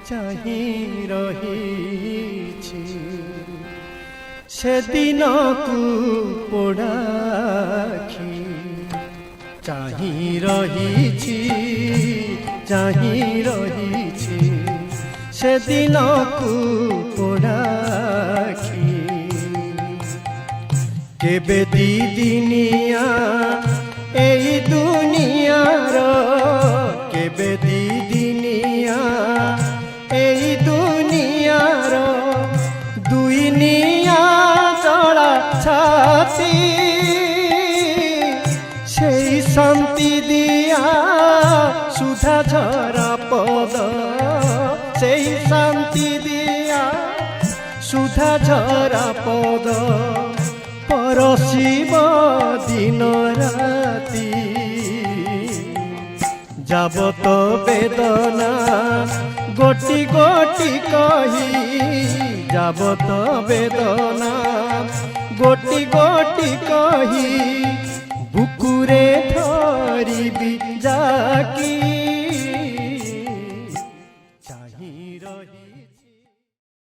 চাহি রহিছি সেদিনকু পোড়াখি চাহি রহিছি সেদিনকু পোড়াখি কেবে দিদিনিয়া এই দুনিয়ার কেবে দিদিনিয়া এই দুনিয়ার দুই নিয়া চড়া ছাতি সেই শান্তি দিয়া সুধা ঝরা পদ সেই শান্তি দিয়া সুধা ঝরা পদ পরশিব দিন রাতি যাবত বেদনা গোটি গোটি কহি যাবত বেদনা গোটি গোটি কহি বুকুরে ধরিবি জাকি।